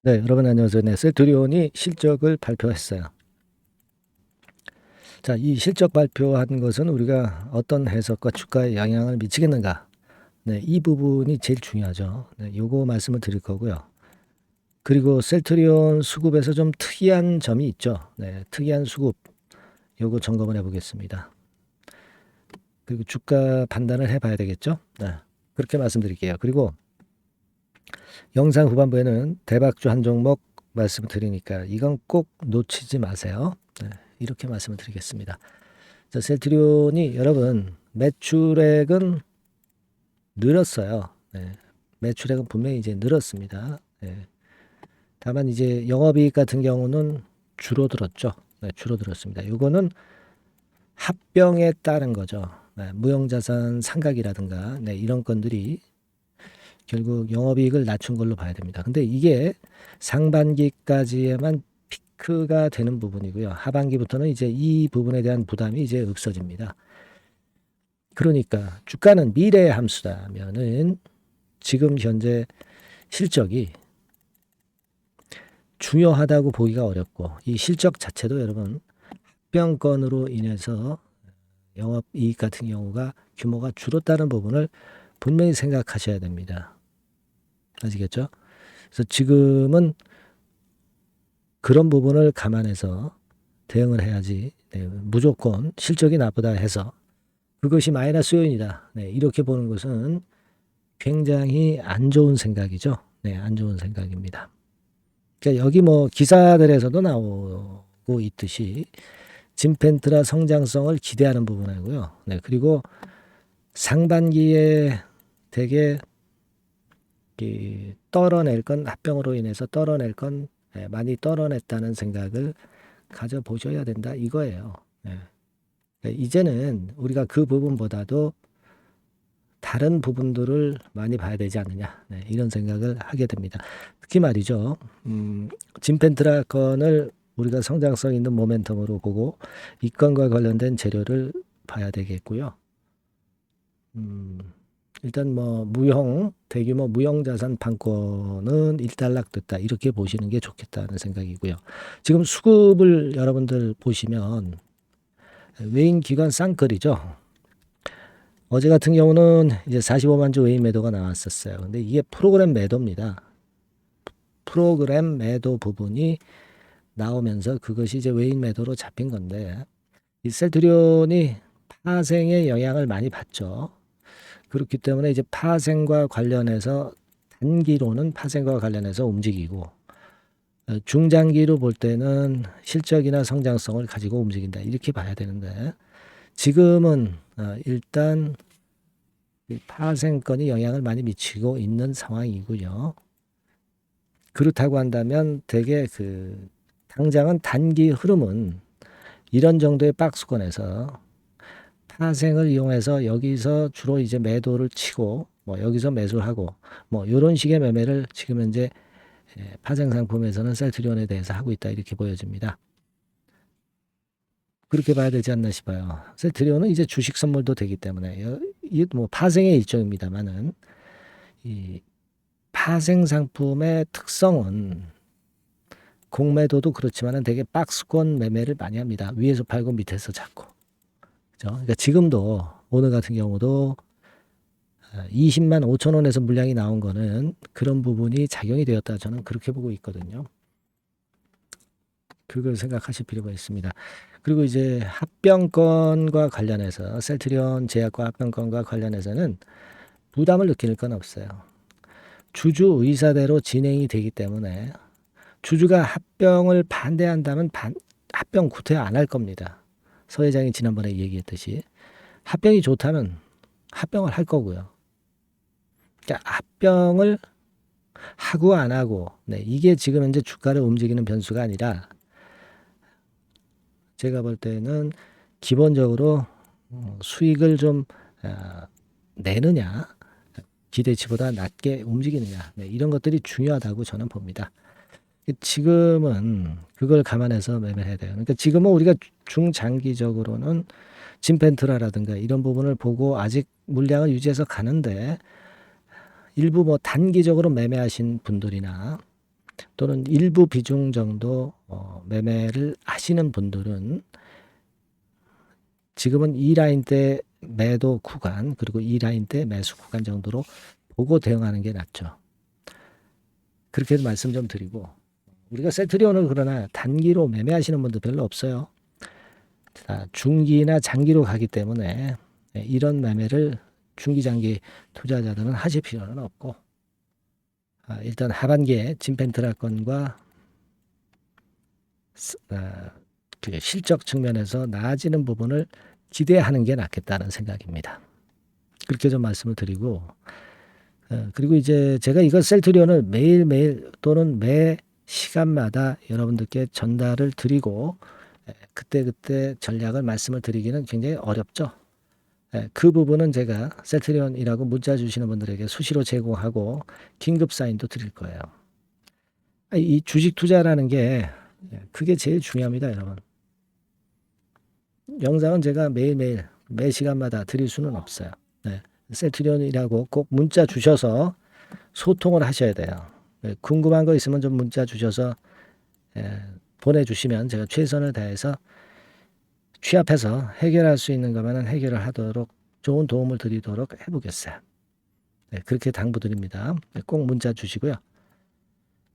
네, 여러분 안녕하세요. 네, 셀트리온이 실적을 발표했어요. 자, 이 실적 발표한 것은 우리가 어떤 해석과 주가에 영향을 미치겠는가? 네, 이 부분이 제일 중요하죠. 네, 요거 말씀을 드릴 거고요. 그리고 셀트리온 수급에서 좀 특이한 점이 있죠. 네, 특이한 수급. 요거 점검을 해보겠습니다. 그리고 주가 판단을 해봐야 되겠죠. 네, 그렇게 말씀드릴게요. 그리고 영상 후반부에는 대박주 한 종목 말씀을 드리니까 이건 꼭 놓치지 마세요. 네, 이렇게 말씀을 드리겠습니다. 자, 셀트리온이 여러분 매출액은 늘었어요. 네, 매출액은 분명히 이제 늘었습니다. 네, 다만 이제 영업이익 같은 경우는 줄어들었죠. 네, 줄어들었습니다. 이거는 합병에 따른 거죠. 네, 무형자산 상각이라든가 네, 이런 건들이 결국 영업이익을 낮춘 걸로 봐야 됩니다. 근데 이게 상반기까지에만 피크가 되는 부분이고요. 하반기부터는 이제 이 부분에 대한 부담이 이제 없어집니다. 그러니까 주가는 미래의 함수라면은 지금 현재 실적이 중요하다고 보기가 어렵고 이 실적 자체도 여러분 합병건으로 인해서 영업이익 같은 경우가 규모가 줄었다는 부분을 분명히 생각하셔야 됩니다. 아시겠죠? 그래서 지금은 그런 부분을 감안해서 대응을 해야지 네, 무조건 실적이 나쁘다 해서 그것이 마이너스 요인이다. 네, 이렇게 보는 것은 굉장히 안 좋은 생각이죠. 네, 안 좋은 생각입니다. 그러니까 여기 뭐 기사들에서도 나오고 있듯이 진펜트라 성장성을 기대하는 부분이고요. 네, 그리고 상반기에 되게 떨어낼 건 합병으로 인해서 떨어낼 건 많이 떨어냈다는 생각을 가져보셔야 된다 이거예요. 네. 이제는 우리가 그 부분보다도 다른 부분들을 많이 봐야 되지 않느냐 네, 이런 생각을 하게 됩니다. 특히 말이죠. 진펜트라 건을 우리가 성장성 있는 모멘텀으로 보고 이 건과 관련된 재료를 봐야 되겠고요. 일단 뭐 대규모 무형 자산 판권은 일단락됐다 이렇게 보시는 게 좋겠다는 생각이고요. 지금 수급을 여러분들 보시면 외인 기관 쌍끌이죠. 어제 같은 경우는 이제 45만 주 외인 매도가 나왔었어요. 근데 이게 프로그램 매도입니다. 프로그램 매도 부분이 나오면서 그것이 이제 외인 매도로 잡힌 건데 이 셀트리온이 파생의 영향을 많이 받죠. 그렇기 때문에 이제 파생과 관련해서 단기로는 파생과 관련해서 움직이고 중장기로 볼 때는 실적이나 성장성을 가지고 움직인다 이렇게 봐야 되는데 지금은 일단 파생권이 영향을 많이 미치고 있는 상황이고요. 그렇다고 한다면 되게 당장은 단기 흐름은 이런 정도의 박스권에서 파생을 이용해서 여기서 주로 이제 매도를 치고 뭐 여기서 매수를 하고 뭐 이런 식의 매매를 지금 현재 파생 상품에서는 셀트리온에 대해서 하고 있다 이렇게 보여집니다. 그렇게 봐야 되지 않나 싶어요. 셀트리온은 이제 주식 선물도 되기 때문에 이게 뭐 파생의 일종입니다만은 이 파생 상품의 특성은 공매도도 그렇지만은 되게 박스권 매매를 많이 합니다. 위에서 팔고 밑에서 잡고. 그죠? 그러니까 지금도 오늘 같은 경우도 20만 5천 원에서 물량이 나온 거는 그런 부분이 작용이 되었다 저는 그렇게 보고 있거든요. 그걸 생각하실 필요가 있습니다. 그리고 이제 합병권과 관련해서 셀트리온 제약과 합병권과 관련해서는 부담을 느낄 건 없어요. 주주 의사대로 진행이 되기 때문에 주주가 합병을 반대한다면 합병 구태 안 할 겁니다. 서 회장이 지난번에 얘기했듯이 합병이 좋다면 합병을 할 거고요. 그러니까 합병을 하고 안 하고 네, 이게 지금 현재 주가를 움직이는 변수가 아니라 제가 볼 때는 기본적으로 수익을 좀 내느냐 기대치보다 낮게 움직이느냐 네, 이런 것들이 중요하다고 저는 봅니다. 지금은 그걸 감안해서 매매를 해야 돼요. 그러니까 지금은 우리가 중장기적으로는 진펜트라라든가 이런 부분을 보고 아직 물량을 유지해서 가는데 일부 뭐 단기적으로 매매하신 분들이나 또는 일부 비중 정도 매매를 하시는 분들은 지금은 이 라인 때 매도 구간 그리고 이 라인 때 매수 구간 정도로 보고 대응하는 게 낫죠. 그렇게 말씀 좀 드리고, 우리가 셀트리온을 그러나 단기로 매매하시는 분도 별로 없어요. 중기나 장기로 가기 때문에 이런 매매를 중기 장기 투자자들은 하실 필요는 없고, 일단 하반기에 진펜트라건과 그 실적 측면에서 나아지는 부분을 기대하는 게 낫겠다는 생각입니다. 그렇게 좀 말씀을 드리고, 그리고 이제 제가 이거 셀트리온을 매일매일 또는 매 시간마다 여러분들께 전달을 드리고 그때그때 전략을 말씀을 드리기는 굉장히 어렵죠. 그 부분은 제가 셀트리온이라고 문자 주시는 분들에게 수시로 제공하고 긴급 사인도 드릴 거예요. 이 주식 투자라는 게 그게 제일 중요합니다, 여러분. 영상은 제가 매일매일 매 시간마다 드릴 수는 없어요. 셀트리온이라고 꼭 문자 주셔서 소통을 하셔야 돼요. 궁금한 거 있으면 좀 문자 주셔서 보내주시면 제가 최선을 다해서 취합해서 해결할 수 있는 거면 해결을 하도록 좋은 도움을 드리도록 해보겠어요. 그렇게 당부드립니다. 꼭 문자 주시고요.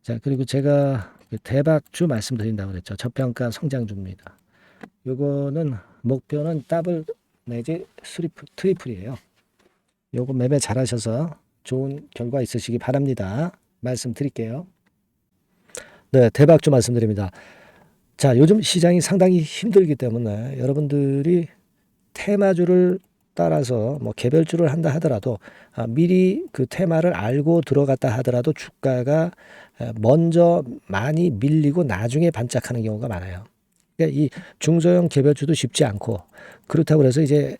자, 그리고 제가 대박주 말씀드린다고 그랬죠. 저평가 성장주입니다. 요거는 목표는 더블 내지 트리플이에요. 요거 매매 잘하셔서 좋은 결과 있으시기 바랍니다. 말씀드릴게요. 네, 대박주 말씀드립니다. 자, 요즘 시장이 상당히 힘들기 때문에 여러분들이 테마주를 따라서 뭐 개별주를 한다 하더라도 미리 그 테마를 알고 들어갔다 하더라도 주가가 먼저 많이 밀리고 나중에 반짝하는 경우가 많아요. 그러니까 이 중소형 개별주도 쉽지 않고, 그렇다고 해서 이제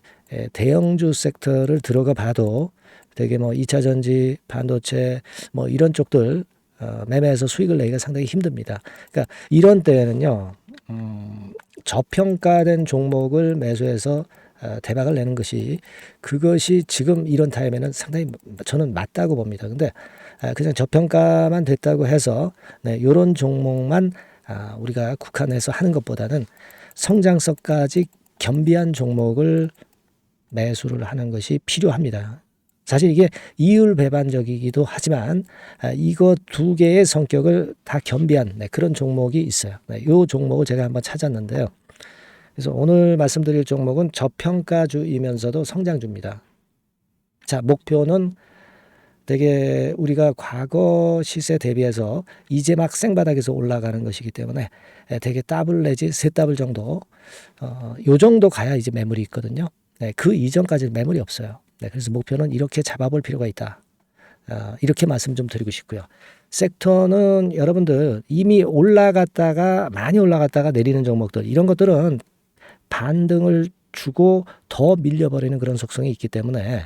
대형주 섹터를 들어가 봐도 되게 뭐 2차 전지, 반도체 뭐 이런 쪽들 매매해서 수익을 내기가 상당히 힘듭니다. 그러니까 이런 때에는요, 저평가된 종목을 매수해서 대박을 내는 것이, 그것이 지금 이런 타임에는 상당히 저는 맞다고 봅니다. 근데 그냥 저평가만 됐다고 해서 이런 종목만 우리가 국한해서 하는 것보다는 성장성까지 겸비한 종목을 매수를 하는 것이 필요합니다. 사실 이게 이율배반적이기도 하지만 이거 두 개의 성격을 다 겸비한 그런 종목이 있어요. 이 종목을 제가 한번 찾았는데요. 그래서 오늘 말씀드릴 종목은 저평가주이면서도 성장주입니다. 자, 목표는 되게 우리가 과거 시세 대비해서 이제 막 생바닥에서 올라가는 것이기 때문에 되게 더블 내지 세 더블 정도, 요 정도 가야 이제 매물이 있거든요. 그 이전까지는 매물이 없어요. 그래서 목표는 이렇게 잡아볼 필요가 있다. 이렇게 말씀 좀 드리고 싶고요. 섹터는 여러분들 이미 올라갔다가 많이 올라갔다가 내리는 종목들, 이런 것들은 반등을 주고 더 밀려버리는 그런 속성이 있기 때문에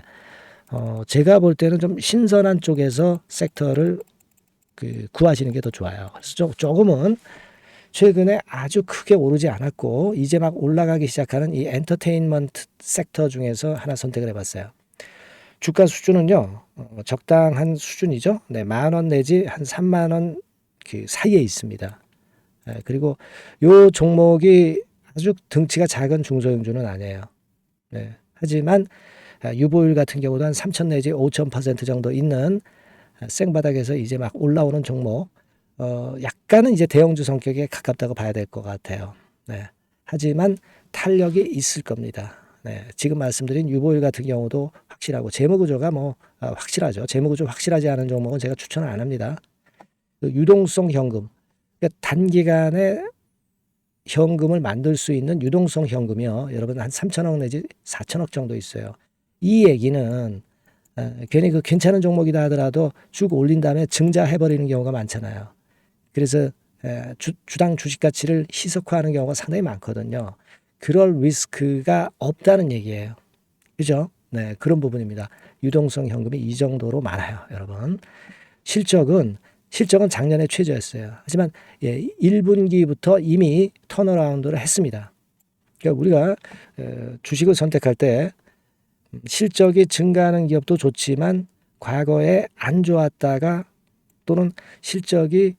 제가 볼 때는 좀 신선한 쪽에서 섹터를 구하시는 게 더 좋아요. 그래서 조금은 최근에 아주 크게 오르지 않았고 이제 막 올라가기 시작하는 이 엔터테인먼트 섹터 중에서 하나 선택을 해봤어요. 주가 수준은요, 적당한 수준이죠. 네, 10,000원 내지 한 30,000원 그 사이에 있습니다. 그리고 요 종목이 아주 등치가 작은 중소형주는 아니에요. 하지만 유보율 같은 경우도 한 3,000 내지 5,000% 정도 있는 생바닥에서 이제 막 올라오는 종목, 약간은 이제 대형주 성격에 가깝다고 봐야 될 것 같아요. 하지만 탄력이 있을 겁니다. 지금 말씀드린 유보율 같은 경우도 확실하고 재무구조가 뭐 확실하죠. 재무구조 확실하지 않은 종목은 제가 추천을 안 합니다. 유동성 현금, 그러니까 단기간에 현금을 만들 수 있는 유동성 현금이요, 여러분 한 3,000억 내지 4,000억 정도 있어요. 이 얘기는 괜히 그 괜찮은 종목이다 하더라도 쭉 올린 다음에 증자해버리는 경우가 많잖아요. 그래서 주당 주식 가치를 희석화하는 경우가 상당히 많거든요. 그럴 리스크가 없다는 얘기예요. 그죠? 그런 부분입니다. 유동성 현금이 이 정도로 많아요, 여러분. 실적은 작년에 최저였어요. 하지만 1분기부터 이미 턴어라운드를 했습니다. 그러니까 우리가 주식을 선택할 때 실적이 증가하는 기업도 좋지만 과거에 안 좋았다가 또는 실적이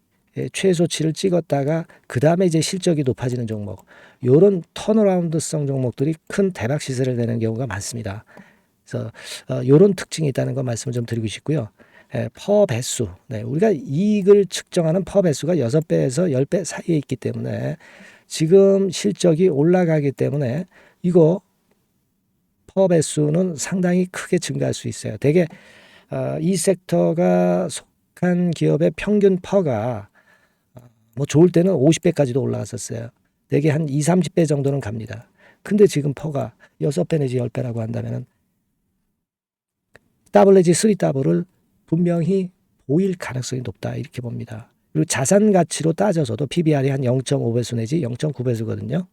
최소치를 찍었다가 그 다음에 이제 실적이 높아지는 종목, 요런 턴어라운드성 종목들이 큰 대박 시세를 내는 경우가 많습니다. 그래서 요런 특징이 있다는 거 말씀을 좀 드리고 싶고요. 퍼 배수, 우리가 이익을 측정하는 퍼 배수가 6배에서 10배 사이에 있기 때문에 지금 실적이 올라가기 때문에 이거 퍼 배수는 상당히 크게 증가할 수 있어요. 대개 이 섹터가 속한 기업의 평균 퍼가 뭐 좋을 때는 50배까지도 올라갔었어요. 대개 한 2, 30배 정도는 갑니다. 근데 지금 퍼가 6배 내지 10배라고 한다면은 더블 내지 3더블을 분명히 보일 가능성이 높다 이렇게 봅니다. 그리고 자산 가치로 따져서도 PBR이 한 0.5배수 내지 0.9배수거든요.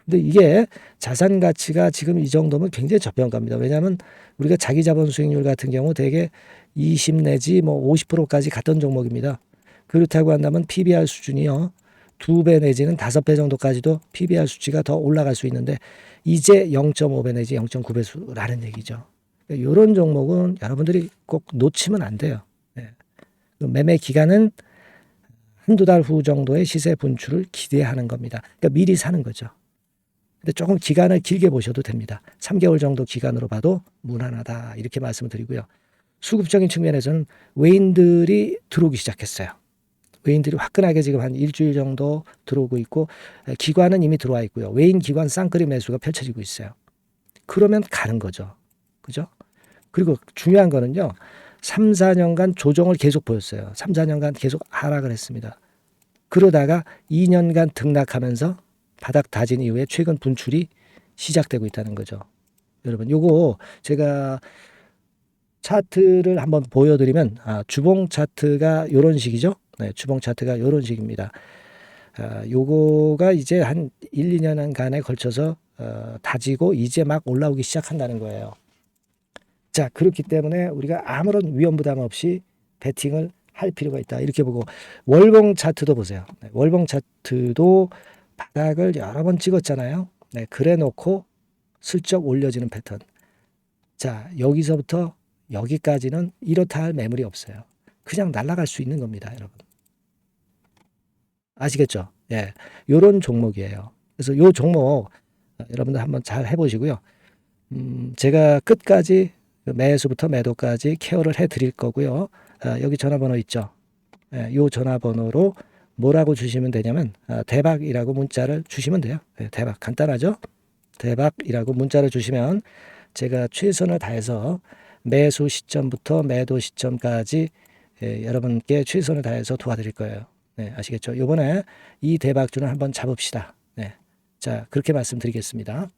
근데 이게 자산 가치가 지금 이 정도면 굉장히 저평가입니다. 왜냐하면 우리가 자기 자본 수익률 같은 경우 대개 20 내지 뭐 50%까지 갔던 종목입니다. 그렇다고 한다면 PBR 수준이요. 2배 내지는 5배 정도까지도 PBR 수치가 더 올라갈 수 있는데 이제 0.5배 내지 0.9배수라는 얘기죠. 이런 종목은 여러분들이 꼭 놓치면 안 돼요. 매매 기간은 한두 달 후 정도의 시세 분출을 기대하는 겁니다. 그러니까 미리 사는 거죠. 근데 조금 기간을 길게 보셔도 됩니다. 3개월 정도 기간으로 봐도 무난하다 이렇게 말씀을 드리고요. 수급적인 측면에서는 외인들이 들어오기 시작했어요. 외인들이 화끈하게 지금 한 일주일 정도 들어오고 있고 기관은 이미 들어와 있고요. 외인 기관 쌍끌이 매수가 펼쳐지고 있어요. 그러면 가는 거죠. 그죠? 그리고 중요한 거는요. 3, 4년간 조정을 계속 보였어요. 3, 4년간 계속 하락을 했습니다. 그러다가 2년간 등락하면서 바닥 다진 이후에 최근 분출이 시작되고 있다는 거죠. 여러분 요거 제가 차트를 한번 보여드리면 주봉 차트가 이런 식이죠. 주봉 차트가 이런 식입니다. 요거가 이제 한 1, 2년간에 걸쳐서 다지고 이제 막 올라오기 시작한다는 거예요. 자, 그렇기 때문에 우리가 아무런 위험 부담 없이 베팅을 할 필요가 있다. 이렇게 보고 월봉 차트도 보세요. 월봉 차트도 바닥을 여러 번 찍었잖아요. 그래 놓고 슬쩍 올려지는 패턴. 자, 여기서부터 여기까지는 이렇다 할 매물이 없어요. 그냥 날아갈 수 있는 겁니다, 여러분. 아시겠죠? 예. 요런 종목이에요. 그래서 요 종목 여러분들 한번 잘 해보시고요. 제가 끝까지 매수부터 매도까지 케어를 해 드릴 거고요. 여기 전화번호 있죠? 예, 요 전화번호로 뭐라고 주시면 되냐면 대박이라고 문자를 주시면 돼요. 예, 대박 간단하죠? 대박이라고 문자를 주시면 제가 최선을 다해서 매수 시점부터 매도 시점까지 여러분께 최선을 다해서 도와드릴 거예요. 네, 아시겠죠? 이번에 이 대박주는 한번 잡읍시다. 네, 자 그렇게 말씀드리겠습니다.